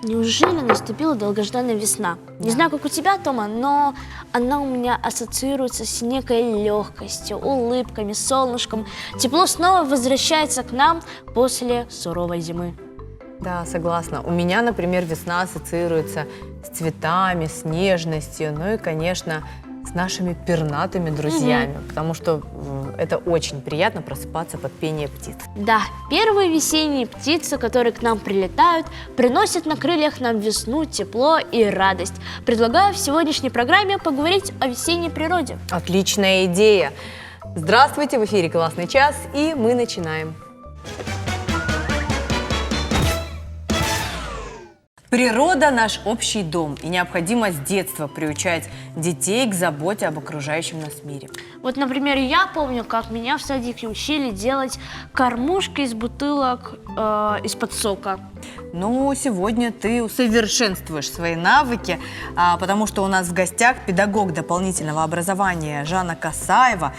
Неужели наступила долгожданная весна? Не знаю, как у тебя, Тома, но она у меня ассоциируется с некой легкостью, улыбками, солнышком. Тепло снова возвращается к нам после суровой зимы. Да, согласна. У меня, например, весна ассоциируется с цветами, с нежностью, ну и, конечно, с нашими пернатыми друзьями, потому что это очень приятно просыпаться под пение птиц. Да, первые весенние птицы, которые к нам прилетают, приносят на крыльях нам весну, тепло и радость. Предлагаю в сегодняшней программе поговорить о весенней природе. Отличная идея! Здравствуйте, в эфире «Классный час», и мы начинаем. Природа – наш общий дом, и необходимо с детства приучать детей к заботе об окружающем нас мире. Вот, например, я помню, как меня в садике учили делать кормушки из бутылок из-под сока. Ну, сегодня ты усовершенствуешь свои навыки, потому что у нас в гостях педагог дополнительного образования Жанна Касаева,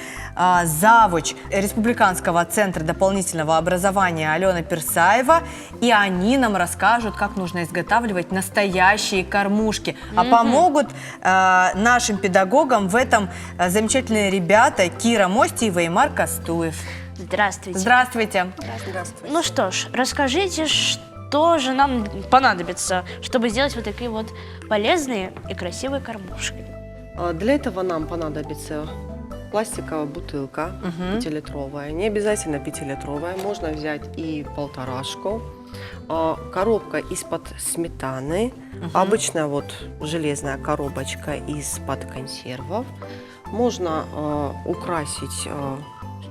завуч Республиканского центра дополнительного образования Алена Персаева, и они нам расскажут, как нужно изготавливать настоящие кормушки. А помогут нашим педагогам в этом замечательные ребята Кира Мостиева и Марк Кастуев. Здравствуйте. Здравствуйте. Здравствуйте. Ну что ж, расскажите, что же нам понадобится, чтобы сделать вот такие вот полезные и красивые кормушки? Для этого нам понадобится пластиковая бутылка 5-литровая. Не обязательно 5-литровая, можно взять и полторашку. Коробка из-под сметаны. Обычная вот железная коробочка из-под консервов. Можно украсить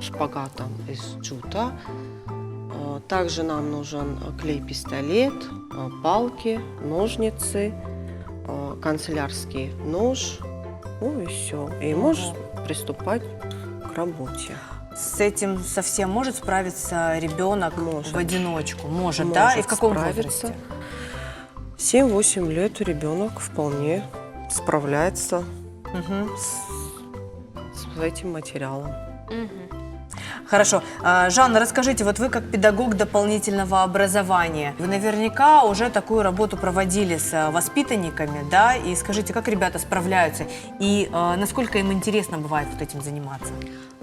шпагатом из джута. Также нам нужен клей-пистолет, палки, ножницы, канцелярский нож. Ну и все. И можешь приступать к работе. С этим совсем может справиться ребенок в одиночку? Может, да? Может И в каком справиться. возрасте? 7-8 лет ребенок вполне справляется с этим материалом. Хорошо. Жанна, расскажите, вот вы как педагог дополнительного образования, вы наверняка уже такую работу проводили с воспитанниками, да? И скажите, как ребята справляются и насколько им интересно бывает вот этим заниматься?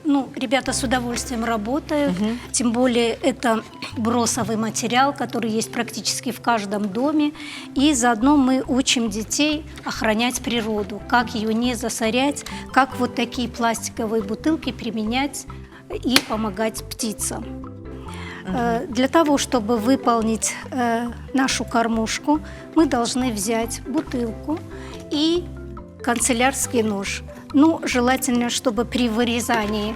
Ну, ребята с удовольствием работают, тем более это бросовый материал, который есть практически в каждом доме. И заодно мы учим детей охранять природу, как ее не засорять, как вот такие пластиковые бутылки применять и помогать птицам. Для того, чтобы выполнить нашу кормушку, мы должны взять бутылку и канцелярский нож. Ну, желательно, чтобы при вырезании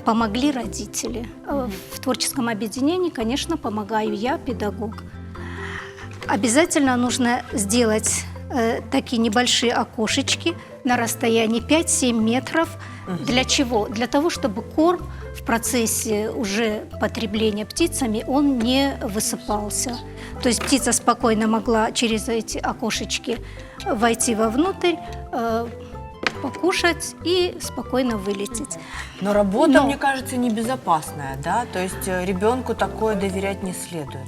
помогли родители. В творческом объединении, конечно, помогаю я, педагог. Обязательно нужно сделать такие небольшие окошечки на расстоянии 5-7 метров. Для чего? Для того, чтобы корм в процессе уже потребления птицами, он не высыпался. То есть птица спокойно могла через эти окошечки войти вовнутрь, покушать и спокойно вылететь. Но работа, мне кажется, небезопасная, да? То есть ребенку такое доверять не следует.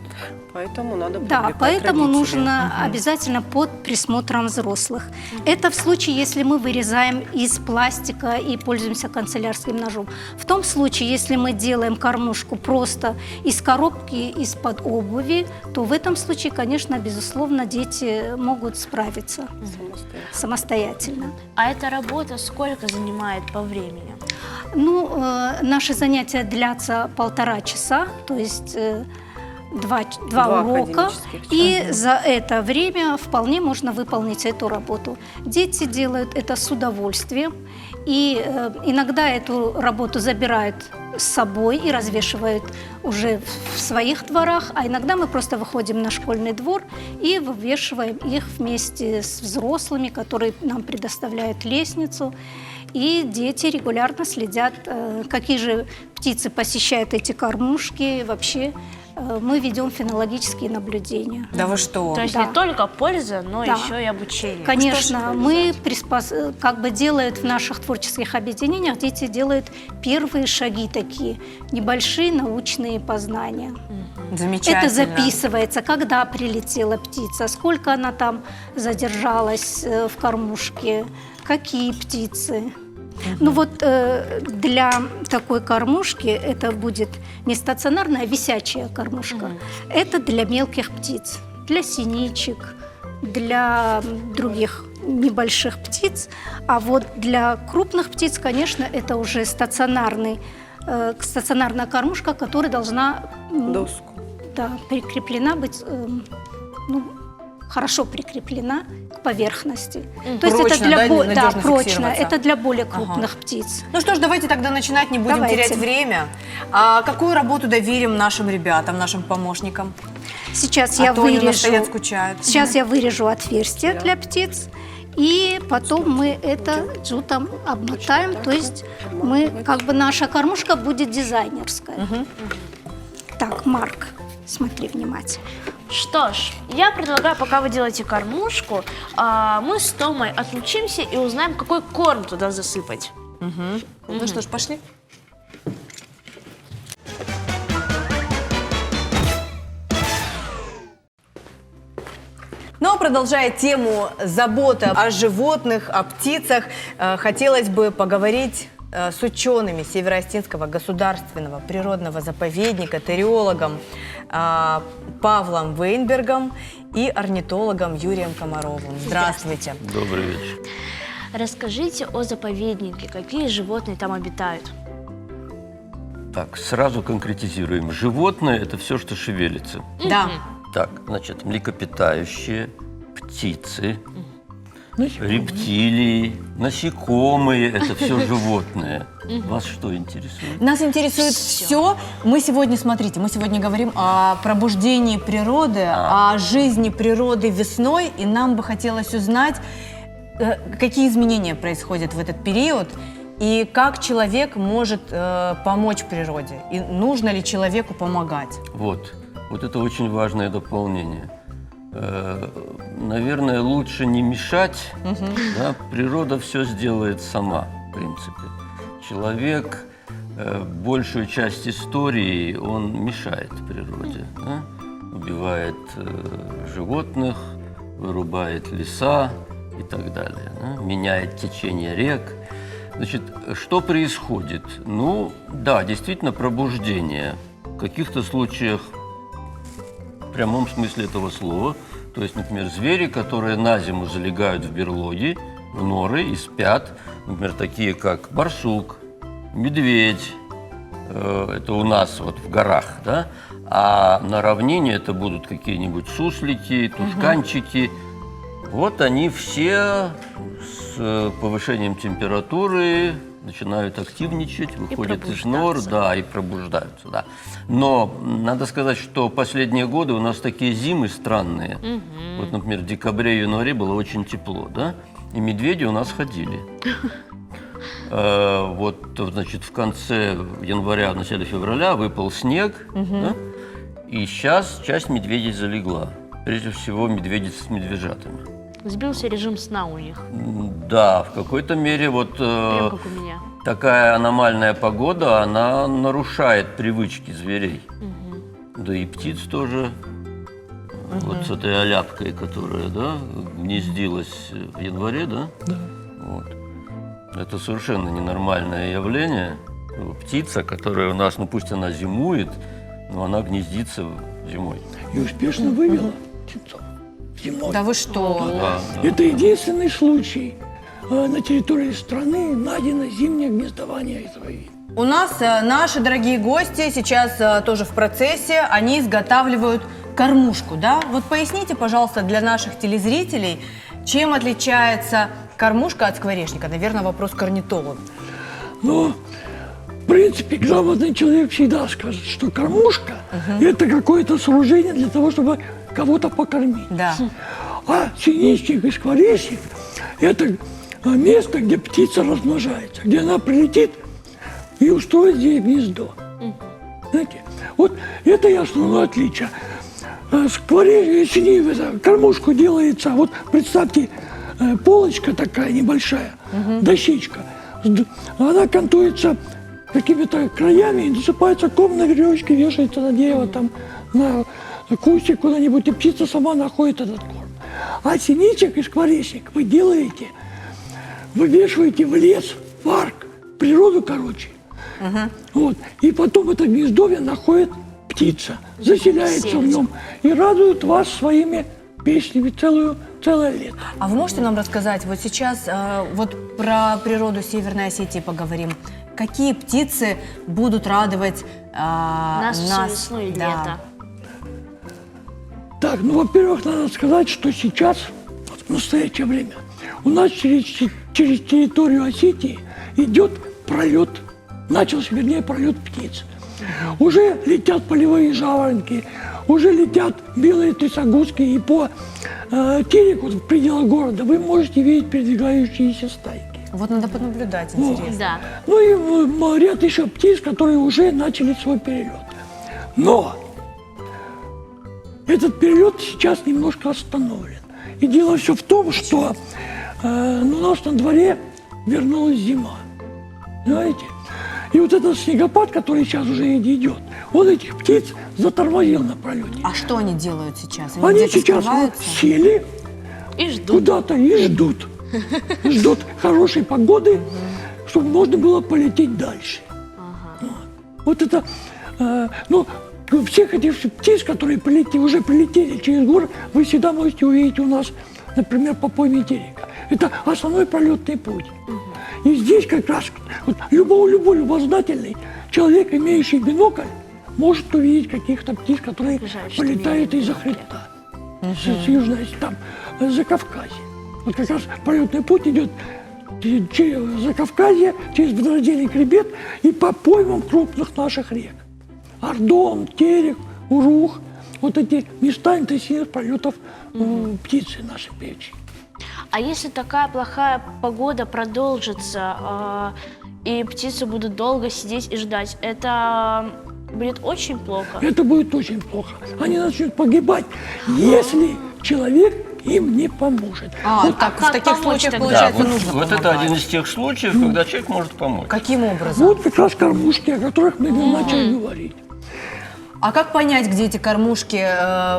Поэтому надо Да, привлекать поэтому родителей. нужно обязательно под присмотром взрослых. Это в случае, если мы вырезаем из пластика и пользуемся канцелярским ножом. В том случае, если мы делаем кормушку просто из коробки, из-под обуви, то в этом случае, конечно, безусловно, дети могут справиться самостоятельно. А эта работа сколько занимает по времени? Ну, наши занятия длятся 1,5 часа, то есть два урока, академических и за это время вполне можно выполнить эту работу. Дети делают это с удовольствием, и иногда эту работу забирают с собой и развешивают уже в своих дворах, а иногда мы просто выходим на школьный двор и вывешиваем их вместе с взрослыми, которые нам предоставляют лестницу. И дети регулярно следят, какие же птицы посещают эти кормушки, вообще мы ведем фенологические наблюдения. Да вы что? То есть Да. не только польза, но Да. еще и обучение. Конечно, мы как бы делают в наших творческих объединениях, дети делают первые шаги такие, небольшие научные познания. Замечательно. Это записывается, когда прилетела птица, сколько она там задержалась в кормушке, какие птицы. Ну вот для такой кормушки это будет не стационарная, а висячая кормушка. Это для мелких птиц, для синичек, для других небольших птиц. А вот для крупных птиц, конечно, это уже стационарная кормушка, которая должна Доску. да, прикреплена быть, хорошо прикреплена к поверхности. То есть Прочно, это для да, надежно прочно, фиксироваться. это для более крупных птиц. Ну что ж, давайте тогда начинать, не будем Давайте. терять время. А какую работу доверим нашим ребятам, нашим помощникам? Сейчас я то они у нас вырежу. стоят, скучают. Сейчас я вырежу отверстие для птиц. И потом мы это джутом обмотаем, то есть мы, как бы наша кормушка будет дизайнерская. Так, Марк, смотри внимательно. Что ж, я предлагаю, пока вы делаете кормушку, мы с Томой отлучимся и узнаем, какой корм туда засыпать. Ну что ж, пошли. Но продолжая тему заботы о животных, о птицах, хотелось бы поговорить с учеными Северо-Остинского государственного природного заповедника, териологом Павлом Вейнбергом и орнитологом Юрием Комаровым. Здравствуйте. Добрый вечер. Расскажите о заповеднике, какие животные там обитают. Так, сразу конкретизируем. Животное – это все, что шевелится. Да. Так, значит, млекопитающие, птицы, рептилии, насекомые – это все животные. Вас что интересует? Нас интересует все. Мы сегодня говорим о пробуждении природы, о жизни природы весной, и нам бы хотелось узнать, какие изменения происходят в этот период, и как человек может помочь природе, и нужно ли человеку помогать. Вот это очень важное дополнение. Наверное, лучше не мешать. Да, природа все сделает сама, в принципе. Человек большую часть истории он мешает природе. Да? Убивает животных, вырубает леса и так далее. Да? Меняет течение рек. Значит, что происходит? Ну, да, действительно, пробуждение. В каких-то случаях в прямом смысле этого слова. То есть, например, звери, которые на зиму залегают в берлоги, в норы и спят. Например, такие как барсук, медведь. Это у нас вот в горах, да? А на равнине это будут какие-нибудь суслики, тушканчики. Вот они все с повышением температуры начинают активничать, выходят из нор, да, и пробуждаются, да. Но надо сказать, что последние годы у нас такие зимы странные. Вот, например, в декабре и январе было очень тепло, да, и медведи у нас ходили. Вот, значит, в конце января, в начале февраля выпал снег, да, и сейчас часть медведей залегла. Прежде всего, медведи с медвежатами. Сбился режим сна у них, Да, в какой-то мере вот прям как у меня. такая аномальная погода, она нарушает привычки зверей. Да и птиц тоже. Вот с этой оляпкой, которая, да, гнездилась в январе, да? Да. Вот. Это совершенно ненормальное явление. Птица, которая у нас, ну пусть она зимует, но она гнездится зимой. И успешно вывела птенцов зимой. Да вы что? Да, да. Это единственный случай на территории страны найдено зимнее гнездование этого вида. У нас наши дорогие гости сейчас тоже в процессе, они изготавливают кормушку, да? Вот поясните, пожалуйста, для наших телезрителей, чем отличается кормушка от скворечника? Наверное, вопрос к орнитологу. Но, в принципе, грамотный человек всегда скажет, что кормушка – это какое-то сооружение для того, чтобы кого-то покормить. Да. А синичник и скворечник – это место, где птица размножается, где она прилетит и устроит здесь гнездо. Знаете, Вот это и основное отличие. Кормушку делается, вот представьте, полочка такая небольшая, дощечка. Она кантуется какими-то краями и насыпается ком на веревочке, вешается на дерево, там, на кустик куда-нибудь, и птица сама находит этот корм. А синичек и скворечник вы делаете, вывешиваете в лес, в парк, в природу, короче. Вот. И потом это гнездовье находит птица, заселяется в нем и радует вас своими песнями целое лето. А вы можете нам рассказать, вот сейчас вот про природу Северной Осетии поговорим. Какие птицы будут радовать Нас всю весну и да. лето. Так, ну, во-первых, надо сказать, что сейчас, вот в настоящее время, у нас через территорию Осетии идет пролет, начался, вернее, пролет птиц. Уже летят полевые жаворонки, уже летят белые трясогузки, и по Тереку, в пределах города, вы можете видеть передвигающиеся стайки. Вот надо понаблюдать, интересно. Да. Ну и ряд еще птиц, которые уже начали свой перелет. Но этот перелет сейчас немножко остановлен. И дело все в том, что у нас на дворе вернулась зима. Знаете? И вот этот снегопад, который сейчас уже идет, он этих птиц затормозил на пролете. А что они делают сейчас? Они где-то сейчас вот скрываются? И сели ждут. куда-то и ждут. Ждут хорошей погоды, чтобы можно было полететь дальше. Вот это, ну, всех этих птиц, которые уже прилетели через город, вы всегда можете увидеть у нас, например, по пойме Терека. Это основной пролетный путь. И здесь как раз вот, любой любознательный человек, имеющий бинокль, может увидеть каких-то птиц, которые Жаль, что полетают не из-за хребта, с южной, там, Закавказья. Вот как раз пролетный путь идет через Закавказье, через водораздельный хребет и по поймам крупных наших рек. Ардон, Терек, Урух. Вот эти места интенсивных полетов птицы нашей печи. А если такая плохая погода продолжится, и птицы будут долго сидеть и ждать, это будет очень плохо? Это будет очень плохо. Они начнут погибать, если человек им не поможет. Вот так, в как таких помочь случаях, тогда? получается, вот, нужно вот это помогать. один из тех случаев, когда человек может помочь. Каким образом? Вот как раз кормушки, о которых мы начали говорить. А как понять, где эти кормушки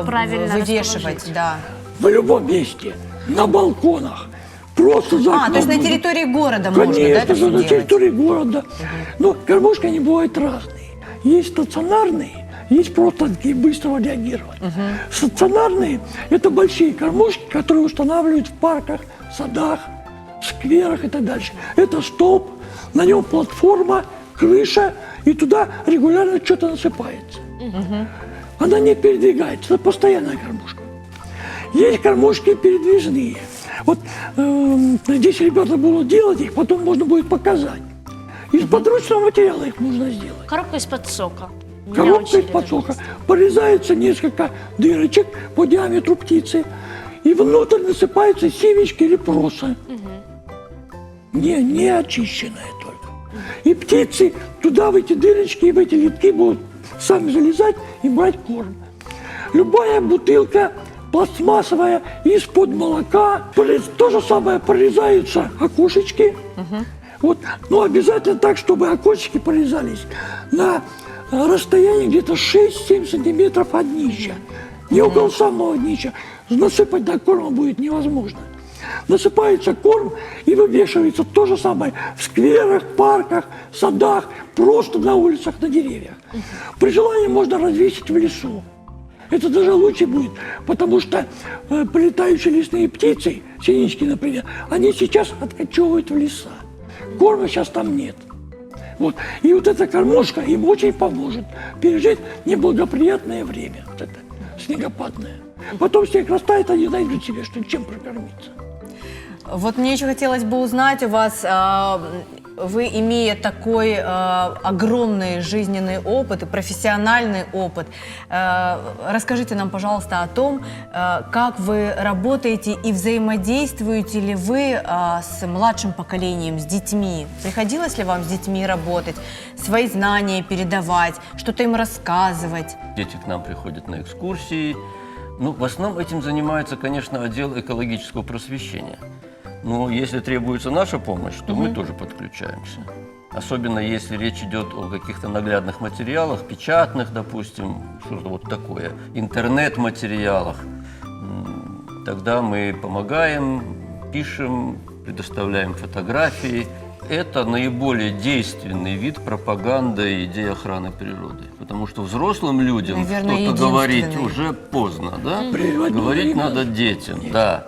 Правильно вывешивать? расположить. Да. В любом месте, на балконах, просто за окном. То есть на территории города можно, да, Конечно это же, все на делать? территории города. Но кормушки, они бывают разные. Есть стационарные, есть просто такие быстрого реагировать. Стационарные – это большие кормушки, которые устанавливают в парках, садах, скверах и так дальше. Это столб, на нем платформа, крыша, и туда регулярно что-то насыпается. Она не передвигается, это постоянная кормушка. Есть кормушки передвижные. Вот здесь ребята будут делать их, потом можно будет показать. Из подручного материала их можно сделать. Коробка из-под сока. Меня Коробка учили из-под даже. сока. Порезается несколько дырочек по диаметру птицы. И внутрь насыпаются семечки или проса. Не очищенная только. И птицы туда, в эти дырочки и в эти литки будут сами залезать и брать корм. Любая бутылка пластмассовая из-под молока, то же самое, прорезаются окошечки. Вот, но обязательно так, чтобы окошечки прорезались на расстоянии где-то 6-7 сантиметров от днища. Не около самого днища. Насыпать до корма будет невозможно. Насыпается корм и вывешивается то же самое в скверах, парках, садах, просто на улицах, на деревьях. При желании можно развесить в лесу. Это даже лучше будет, потому что прилетающие лесные птицы, синички, например, они сейчас откачевывают в леса. Корма сейчас там нет. Вот. И вот эта кормушка им очень поможет пережить неблагоприятное время, вот это снегопадное. Потом снег растает, они найдут себе, чем прокормиться. Вот мне еще хотелось бы узнать у вас, вы, имея такой огромный жизненный опыт и профессиональный опыт, расскажите нам, пожалуйста, о том, как вы работаете и взаимодействуете ли вы с младшим поколением, с детьми. Приходилось ли вам с детьми работать, свои знания передавать, что-то им рассказывать? Дети к нам приходят на экскурсии. Ну, в основном этим занимается, конечно, отдел экологического просвещения. Но если требуется наша помощь, то мы тоже подключаемся. Особенно если речь идет о каких-то наглядных материалах, печатных, допустим, что-то вот такое, интернет-материалах. Тогда мы помогаем, пишем, предоставляем фотографии. Это наиболее действенный вид пропаганды идей охраны природы. Потому что взрослым людям Наверное, что-то говорить единственный. уже поздно, да? Прививать Говорить надо надо детям, да.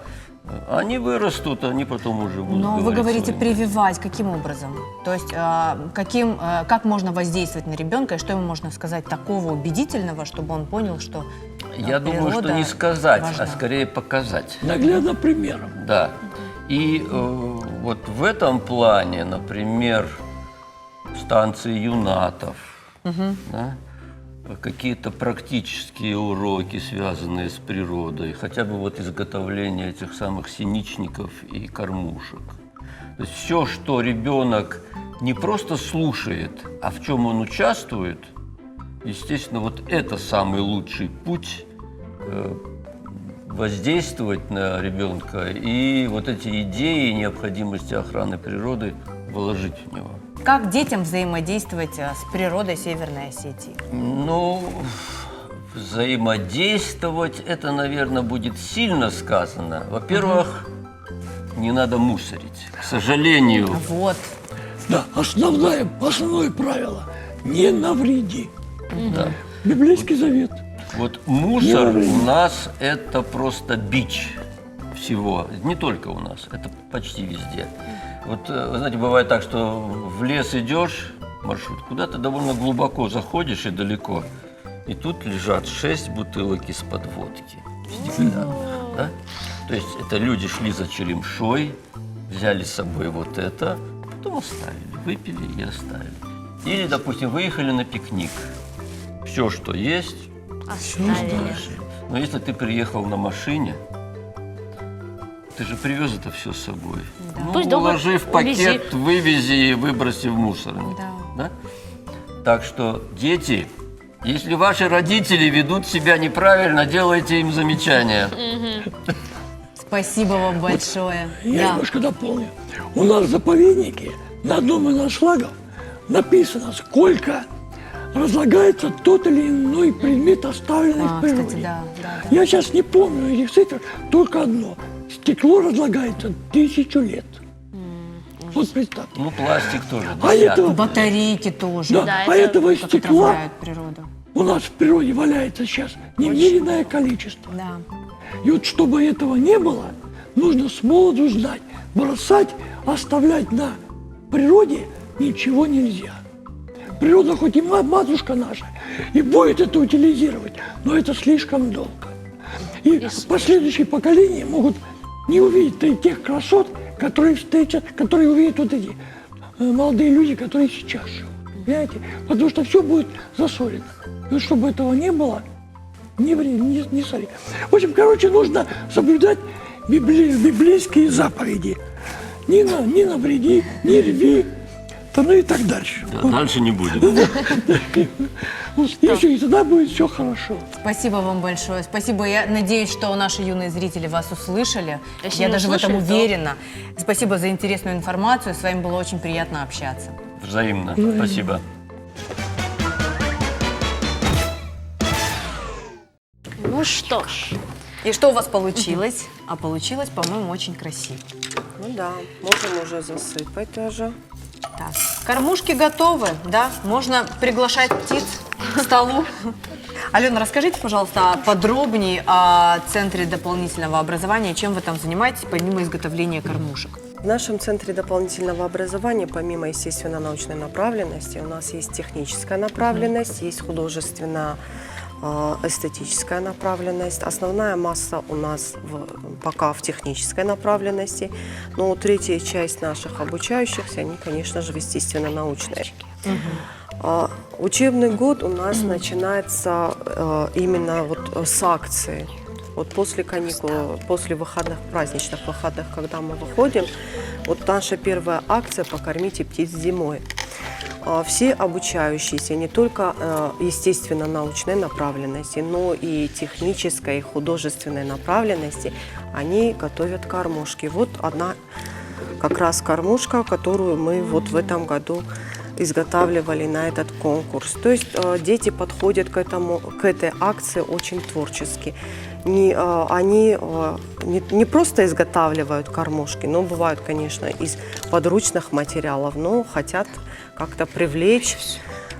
Они вырастут, они потом уже будут Но вы говорить говорите своим. прививать. Каким образом? То есть как можно воздействовать на ребенка и что ему можно сказать такого убедительного, чтобы он понял, что Я думаю, что природа не сказать, важна? а скорее показать. Наглядно примером. Да. И вот в этом плане, например, станции юнатов, да, какие-то практические уроки, связанные с природой, хотя бы вот изготовление этих самых синичников и кормушек. То есть все, что ребенок не просто слушает, а в чем он участвует, естественно, вот это самый лучший путь воздействовать на ребенка и вот эти идеи необходимости охраны природы вложить в него. Как детям взаимодействовать с природой Северной Осетии? Ну, взаимодействовать, это, наверное, будет сильно сказано. Во-первых, не надо мусорить. К сожалению, Вот. Да, основное правило – не навреди. да. Библейский завет. Вот мусор у нас это просто бич всего. Не только у нас, это почти везде. Вот, вы знаете, бывает так, что в лес идешь, маршрут, куда-то довольно глубоко заходишь и далеко, и тут лежат 6 бутылок из-под водки стеклянных, да? То есть это люди шли за черемшой, взяли с собой вот это, потом оставили, выпили и оставили. Или, допустим, выехали на пикник. Все, что есть, Оставили. но если ты приехал на машине, ты же привез это все с собой. Ну, Пусть дома уложи в пакет, вывези и выброси в мусорник. Да. Да? Так что, дети, если ваши родители ведут себя неправильно, делайте им замечания. Спасибо вам большое. Я немножко дополню. У нас в заповеднике на одном из аншлагов написано, сколько разлагается тот или иной предмет, оставленный в природе. Кстати, да. Я сейчас не помню этих цифр, только одно. Стекло разлагается 1000 лет. Вот представьте. Ну, пластик тоже. А этого, Батарейки тоже. да, Да, а это этого Как стекла отравляют природу. у нас в природе валяется сейчас немереное количество. Да. И вот чтобы этого не было, нужно с молоду знать, бросать, оставлять на природе ничего нельзя. Природа хоть и матушка наша, и будет это утилизировать, но это слишком долго. И последующие поколения могут не увидеть тех красот, которые встретят, которые увидят вот эти молодые люди, которые сейчас живут. Понимаете? Потому что все будет засорено. И вот чтобы этого не было, не сори. В общем, короче, нужно соблюдать библейские заповеди. Не навреди, не рви, ну и так дальше. Да, дальше не будем. И все, и тогда будет все хорошо. Спасибо вам большое. Спасибо. Я надеюсь, что наши юные зрители вас услышали. Если Я не даже в этом услышали, то- уверена. Спасибо за интересную информацию. С вами было очень приятно общаться. Взаимно. Спасибо. Ну что ж, И что у вас получилось? А получилось, по-моему, очень красиво. Ну да, можем уже засыпать тоже. Так, кормушки готовы, да? Можно приглашать птиц к столу. Алена, расскажите, пожалуйста, подробнее о Центре дополнительного образования. Чем вы там занимаетесь, помимо изготовления кормушек? В нашем центре дополнительного образования, помимо, естественно, научной направленности, у нас есть техническая направленность, есть эстетическая направленность. Основная масса у нас пока в технической направленности, но третья часть наших обучающихся, они, конечно же, в естественно-научной. Учебный год у нас начинается именно вот с акции. Вот после каникул, после выходных, праздничных выходных, когда мы выходим, вот наша первая акция «Покормите птиц зимой». Все обучающиеся не только естественно-научной направленности, но и технической, и художественной направленности, они готовят кормушки. Вот одна как раз кормушка, которую мы вот в этом году изготавливали на этот конкурс. То есть дети подходят к этой акции очень творчески. Они не просто изготавливают кормушки, но бывают, конечно, из подручных материалов, но хотят как-то привлечь,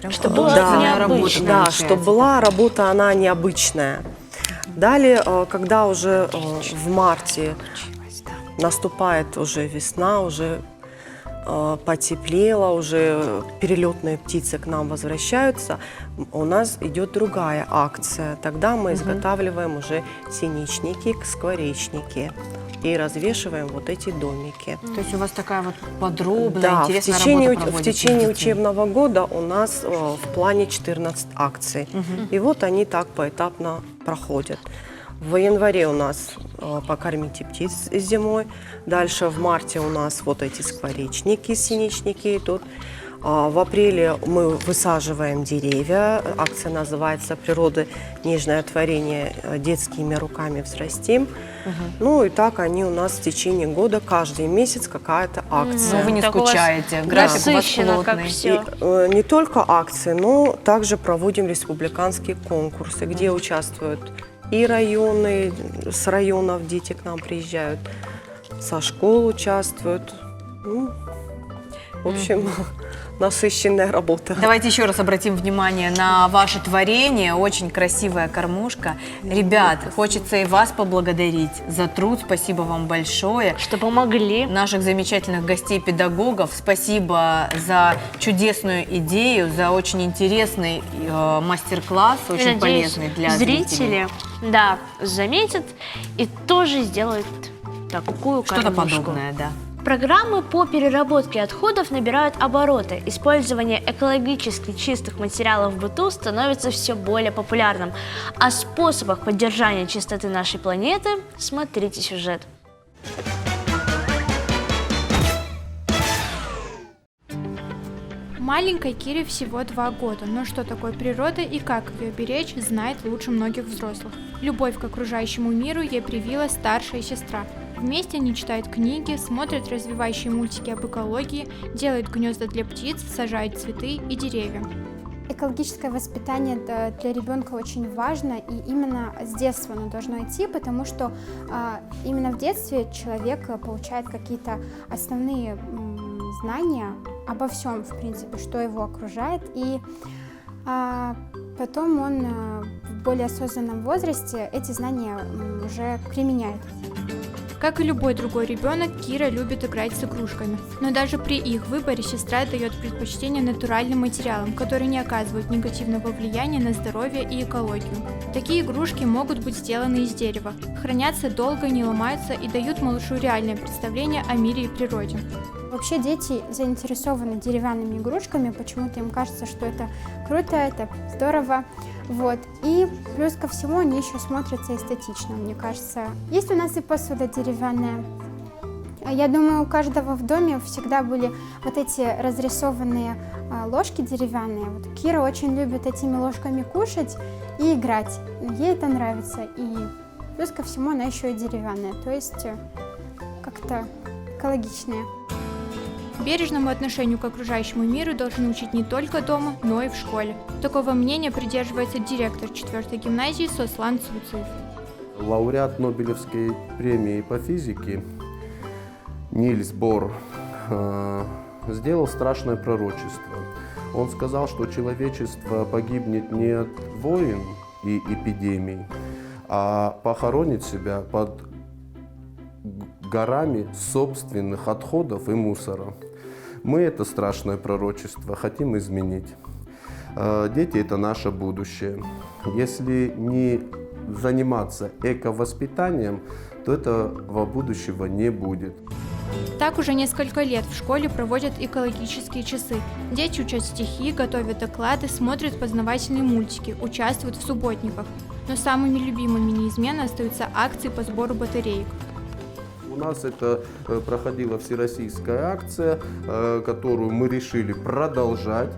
Чтобы была да, необычная. да, чтобы была работа, она необычная. Далее, когда уже в марте наступает уже весна, уже потеплело, уже перелетные птицы к нам возвращаются, у нас идет другая акция. Тогда мы изготавливаем уже синичники, скворечники и развешиваем вот эти домики. То есть у вас такая вот подробная, Да, интересная в работа течение проводится. учебного года у нас в плане 14 акций. И вот они так поэтапно проходят. В январе у нас «Покормите птиц зимой». Дальше в марте у нас вот эти скворечники, синичники идут. В апреле мы высаживаем деревья. Акция называется «Природа. Нежное творение. Детскими руками взрастим». Ну и так они у нас в течение года, каждый месяц какая-то акция. Но вы не Так у вас скучаете, график у вас насыщенно, как плотный. всё. Не только акции, но также проводим республиканские конкурсы, где участвуют и районы, с районов дети к нам приезжают, со школ участвуют. Ну, в общем, насыщенная работа. Давайте еще раз обратим внимание на ваше творение. Очень красивая кормушка. Ребят, хочется и вас поблагодарить за труд. Спасибо вам большое. Что помогли. Наших замечательных гостей-педагогов. Спасибо за чудесную идею, за очень интересный мастер-класс, очень Надеюсь, полезный для зрители, да, заметят и тоже сделают такую Что-то кормушку. подобное, да. Программы по переработке отходов набирают обороты. Использование экологически чистых материалов в быту становится все более популярным. О способах поддержания чистоты нашей планеты смотрите сюжет. Маленькой Кире всего 2 года, но что такое природа и как ее беречь, знает лучше многих взрослых. Любовь к окружающему миру ей привила старшая сестра. Вместе они читают книги, смотрят развивающие мультики об экологии, делают гнезда для птиц, сажают цветы и деревья. Экологическое воспитание для ребенка очень важно, и именно с детства оно должно идти, потому что именно в детстве человек получает какие-то основные знания обо всем, в принципе, что его окружает, и потом он в более осознанном возрасте эти знания уже применяет. Как и любой другой ребенок, Кира любит играть с игрушками. Но даже при их выборе сестра дает предпочтение натуральным материалам, которые не оказывают негативного влияния на здоровье и экологию. Такие игрушки могут быть сделаны из дерева, хранятся долго, не ломаются и дают малышу реальное представление о мире и природе. Вообще дети заинтересованы деревянными игрушками, почему-то им кажется, что это круто, это здорово. Вот. И плюс ко всему они еще смотрятся эстетично, мне кажется. Есть у нас и посуда деревянная. Я думаю, у каждого в доме всегда были вот эти разрисованные ложки деревянные. Вот Кира очень любит этими ложками кушать и играть. Ей это нравится. И плюс ко всему она еще и деревянная, то есть как-то экологичная. Бережному отношению к окружающему миру должны учить не только дома, но и в школе. Такого мнения придерживается директор 4-й гимназии Сослан Цуцев. Лауреат Нобелевской премии по физике Нильс Бор сделал страшное пророчество. Он сказал, что человечество погибнет не от войн и эпидемий, а похоронит себя под горами собственных отходов и мусора. Мы это страшное пророчество хотим изменить. Дети – это наше будущее. Если не заниматься эко-воспитанием, то этого будущего не будет. Так уже несколько лет в школе проводят экологические часы. Дети учат стихи, готовят доклады, смотрят познавательные мультики, участвуют в субботниках. Но самыми любимыми неизменно остаются акции по сбору батареек. У нас это проходила всероссийская акция, которую мы решили продолжать.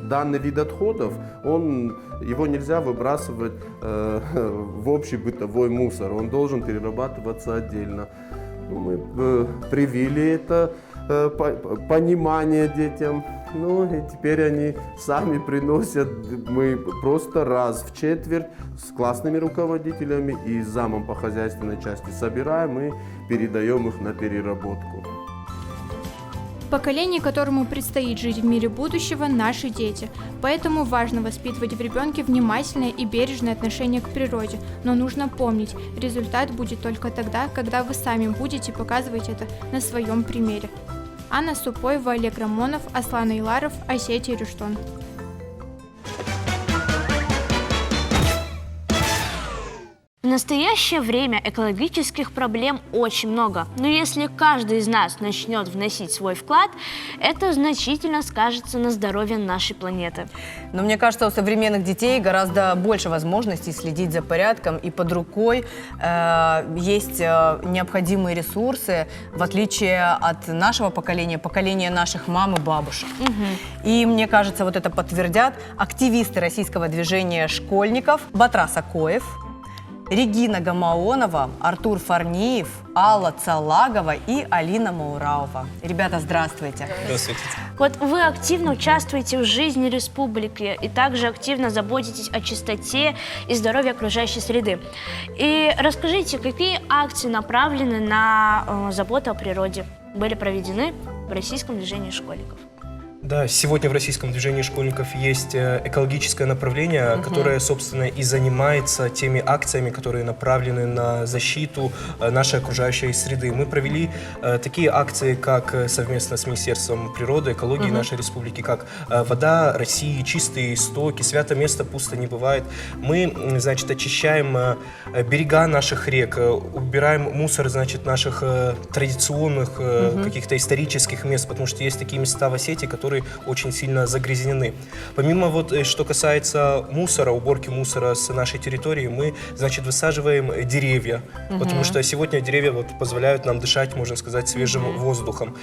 Данный вид отходов, его нельзя выбрасывать в общий бытовой мусор, он должен перерабатываться отдельно. Мы привили это понимание детям, и теперь они сами приносят, мы просто раз в четверть с классными руководителями и замом по хозяйственной части собираем и передаем их на переработку. Поколение, которому предстоит жить в мире будущего, наши дети. Поэтому важно воспитывать в ребенке внимательное и бережное отношение к природе. Но нужно помнить, результат будет только тогда, когда вы сами будете показывать это на своем примере. Анна Супоева, Олег Рамонов, Аслан Иларов, Осетия Рюштон. В настоящее время экологических проблем очень много, но если каждый из нас начнет вносить свой вклад, это значительно скажется на здоровье нашей планеты. Но мне кажется, у современных детей гораздо больше возможностей следить за порядком, и под рукой есть необходимые ресурсы, в отличие от нашего поколения наших мам и бабушек. И мне кажется, вот это подтвердят активисты российского движения школьников Батрас Акоев, Регина Гамаонова, Артур Фарниев, Алла Цалагова и Алина Маурауова. Ребята, здравствуйте. Здравствуйте. Вот вы активно участвуете в жизни республики и также активно заботитесь о чистоте и здоровье окружающей среды. И расскажите, какие акции направлены на заботу о природе были проведены в российском движении школьников? Да, сегодня в российском движении школьников есть экологическое направление, которое, собственно, и занимается теми акциями, которые направлены на защиту нашей окружающей среды. Мы провели такие акции, как совместно с Министерством природы, экологии нашей республики, как «Вода России», «Чистые истоки», «Свято место пусто не бывает». Мы, значит, очищаем берега наших рек, убираем мусор, значит, наших традиционных каких-то исторических мест, потому что есть такие места в Осетии, которые очень сильно загрязнены. Помимо вот, что касается мусора, уборки мусора с нашей территории, мы, значит, высаживаем деревья, потому что сегодня деревья вот позволяют нам дышать, можно сказать, свежим воздухом.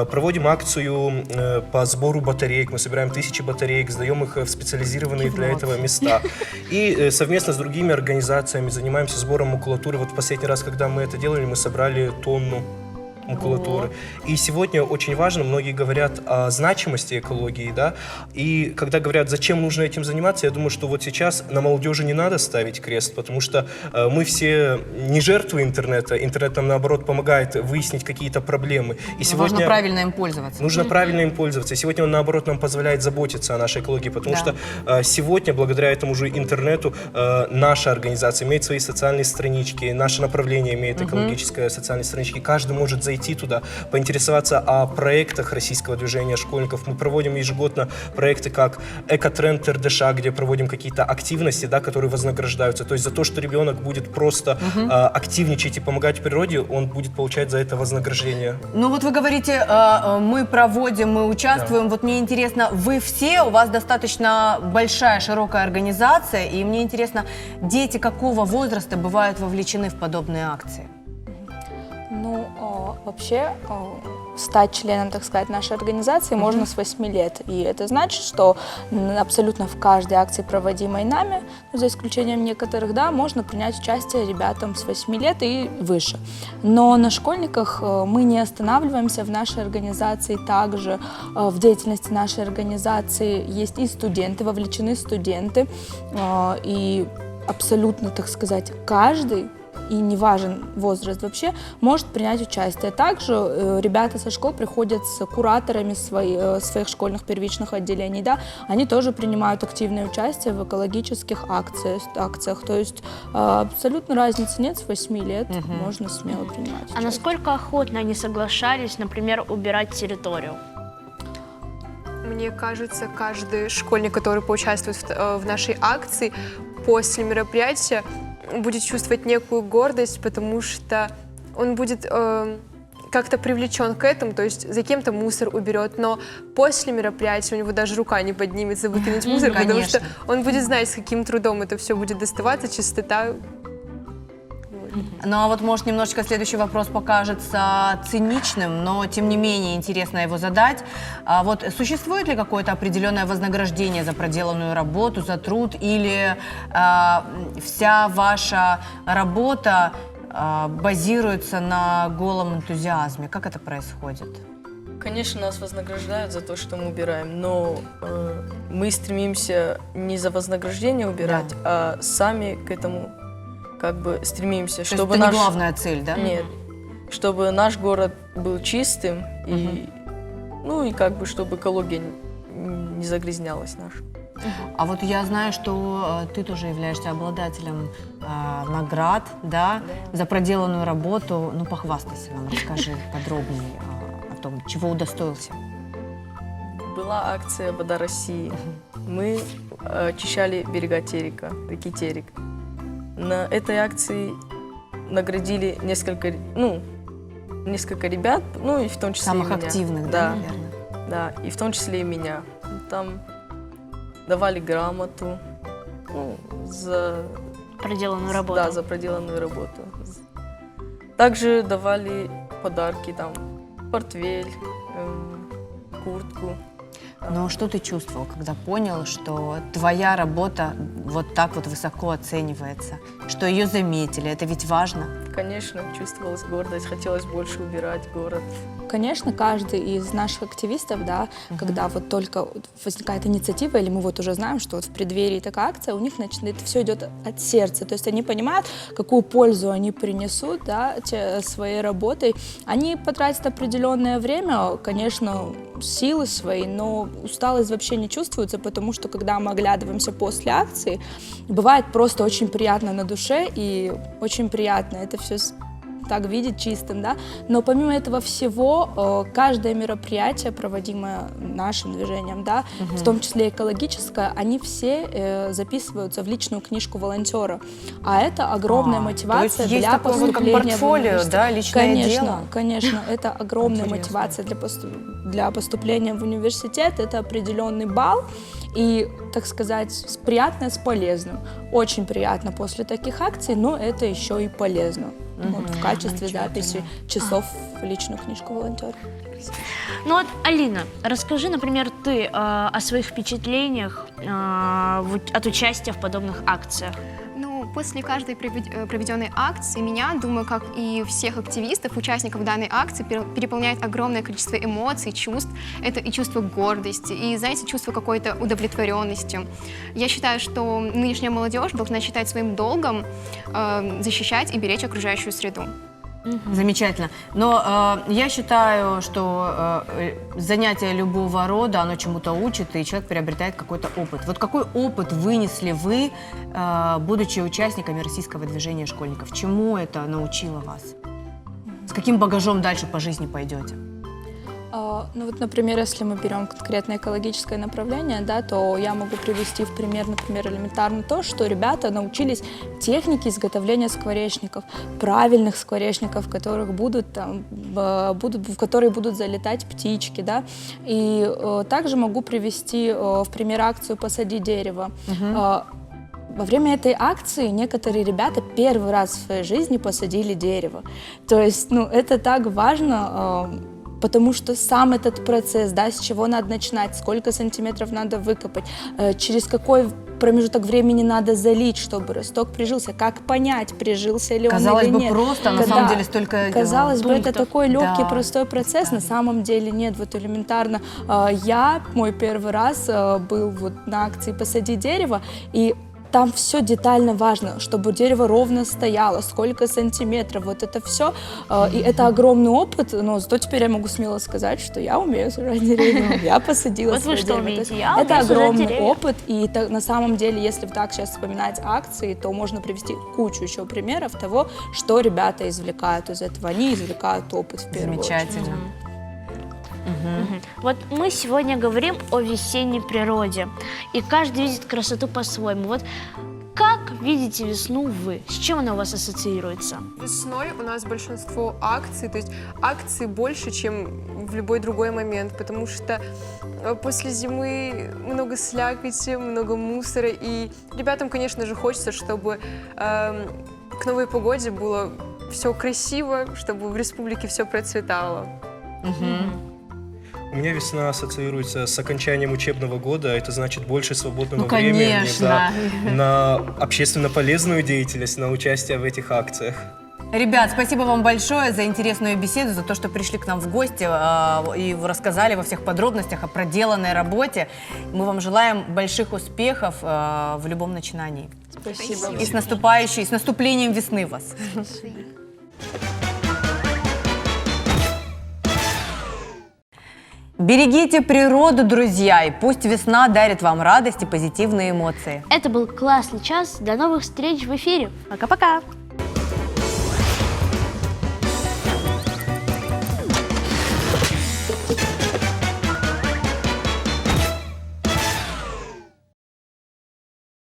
Проводим акцию по сбору батареек, мы собираем 1000 батареек, сдаем их в специализированные для этого места. И совместно с другими организациями занимаемся сбором макулатуры. Вот в последний раз, когда мы это делали, мы собрали 1 тонну макулатуры. И сегодня очень важно, многие говорят о значимости экологии, да, и когда говорят, зачем нужно этим заниматься, я думаю, что вот сейчас на молодежи не надо ставить крест, потому что мы все не жертвы интернета, интернет нам, наоборот, помогает выяснить какие-то проблемы. И сегодня нужно правильно им пользоваться. Нужно правильно им пользоваться. И сегодня он, наоборот, нам позволяет заботиться о нашей экологии, потому что сегодня, благодаря этому же интернету, наша организация имеет свои социальные странички, наше направление имеет экологическое социальные странички. Каждый может зайти туда, поинтересоваться о проектах российского движения школьников. Мы проводим ежегодно проекты как «Экотренд РДШ», где проводим какие-то активности, да, которые вознаграждаются. То есть за то, что ребенок будет просто активничать и помогать природе, он будет получать за это вознаграждение. Ну вот вы говорите, мы проводим, мы участвуем. Да. Вот мне интересно, вы все, у вас достаточно большая, широкая организация, и мне интересно, дети какого возраста бывают вовлечены в подобные акции? Ну, вообще, стать членом, так сказать, нашей организации можно с 8 лет. И это значит, что абсолютно в каждой акции, проводимой нами, за исключением некоторых, да, можно принять участие ребятам с 8 лет и выше. Но на школьниках мы не останавливаемся. В нашей организации также, в деятельности нашей организации есть и студенты, вовлечены студенты. И абсолютно, так сказать, каждый, и не важен возраст вообще, может принять участие. Также ребята со школ приходят с кураторами своих школьных первичных отделений, да, они тоже принимают активное участие в экологических акциях. То есть абсолютно разницы нет, с 8 лет можно смело принимать участие. А насколько охотно они соглашались, например, убирать территорию? мне кажется, каждый школьник, который поучаствует в нашей акции, после мероприятия будет чувствовать некую гордость, потому что он будет как-то привлечен к этому, то есть за кем-то мусор уберет, но после мероприятия у него даже рука не поднимется выкинуть мусор, потому что он будет знать, с каким трудом это все будет доставаться, чистота. Ну а вот, может, немножечко следующий вопрос покажется циничным, но тем не менее интересно его задать. Вот существует ли какое-то определенное вознаграждение за проделанную работу, за труд, или вся ваша работа базируется на голом энтузиазме? Как это происходит? Конечно, нас вознаграждают за то, что мы убираем, но мы стремимся не за вознаграждение убирать, а сами к этому как бы стремимся, То чтобы есть это не главная цель, да? Нет, чтобы наш город был чистым и, ну и как бы чтобы экология не загрязнялась наша. А вот я знаю, что ты тоже являешься обладателем наград, да, за проделанную работу. Ну, похвастайся нам, расскажи подробнее о том, чего удостоился. Была акция «Вода России». Мы очищали берега Терека, реки Терек. На этой акции наградили несколько ребят, ну и в том числе Самых и меня. активных, да, наверное? Да, и в том числе и меня. Там давали грамоту за Проделанную работу. Да, за проделанную работу. Также давали подарки, там, портфель, куртку. Но что ты чувствовал, когда понял, что твоя работа вот так вот высоко оценивается, что ее заметили? Это ведь важно. Конечно, чувствовалась гордость, хотелось больше убирать город. Конечно, каждый из наших активистов, да, когда вот только возникает инициатива, или мы вот уже знаем, что вот в преддверии такая акция, у них начинает, это все идет от сердца, то есть они понимают, какую пользу они принесут, да, своей работой. Они потратят определенное время, конечно, силы свои, но усталость вообще не чувствуется, потому что когда мы оглядываемся после акции, бывает просто очень приятно на душе и очень приятно это все так видеть чистым, да. Но помимо этого всего, каждое мероприятие, проводимое нашим движением, да, в том числе экологическое, они все записываются в личную книжку волонтера. А это огромная мотивация есть для такое поступления вот как портфолио, в университет. да, личное конечно, дело? Конечно, это огромная мотивация для поступления в университет, это определенный балл. И, так сказать, приятное с полезным. Очень приятно после таких акций, но это еще и полезно. Вот, в качестве записи часов в личную книжку волонтера. Ну вот, Алина, расскажи, например, ты о своих впечатлениях от участия в подобных акциях. Ну, после каждой проведенной акции меня, думаю, как и всех активистов, участников данной акции, переполняет огромное количество эмоций, чувств. Это и чувство гордости, и, знаете, чувство какой-то удовлетворенности. Я считаю, что нынешняя молодежь должна считать своим долгом защищать и беречь окружающую среду. Замечательно. Но я считаю, что занятие любого рода, оно чему-то учит, и человек приобретает какой-то опыт. Вот какой опыт вынесли вы, будучи участниками российского движения школьников? Чему это научило вас? С каким багажом дальше по жизни пойдете? Ну вот, например, если мы берем конкретно экологическое направление, да, то я могу привести в пример, например, элементарно то, что ребята научились технике изготовления скворечников, правильных скворечников, в которые будут залетать птички, да. И также могу привести в пример акцию «Посади дерево». Во время этой акции некоторые ребята первый раз в своей жизни посадили дерево. То есть, ну, это так важно, потому что сам этот процесс, да, с чего надо начинать, сколько сантиметров надо выкопать, через какой промежуток времени надо залить, чтобы росток прижился, как понять, прижился ли он Казалось или бы, нет. просто, на самом деле столько Казалось бы, это такой легкий, Да. простой процесс, на самом деле нет, вот элементарно. Мой первый раз был вот на акции «Посади дерево», и там все детально важно, чтобы дерево ровно стояло, сколько сантиметров, вот это все. И это огромный опыт, но зато теперь я могу смело сказать, что я умею сажать деревья, я посадила Вот вы свое что дерево. умеете? То есть Я это умею сажать огромный деревья. опыт, и на самом деле, если так сейчас вспоминать акции, то можно привести кучу еще примеров того, что ребята извлекают из этого. Они извлекают опыт в первую очередь. Замечательно. Вот мы сегодня говорим о весенней природе, и каждый видит красоту по-своему. Вот как видите весну вы? С чем она у вас ассоциируется? Весной у нас большинство акций, то есть акций больше, чем в любой другой момент, потому что после зимы много слякоти, много мусора, и ребятам, конечно же, хочется, чтобы к новой погоде было все красиво, чтобы в республике все процветало. У меня весна ассоциируется с окончанием учебного года, это значит больше свободного Ну, времени конечно. на общественно полезную деятельность, на участие в этих акциях. Ребят, спасибо вам большое за интересную беседу, за то, что пришли к нам в гости и рассказали во всех подробностях о проделанной работе. Мы вам желаем больших успехов в любом начинании. Спасибо. И с наступлением весны вас. Берегите природу, друзья, и пусть весна дарит вам радость и позитивные эмоции. Это был классный час. До новых встреч в эфире. Пока-пока.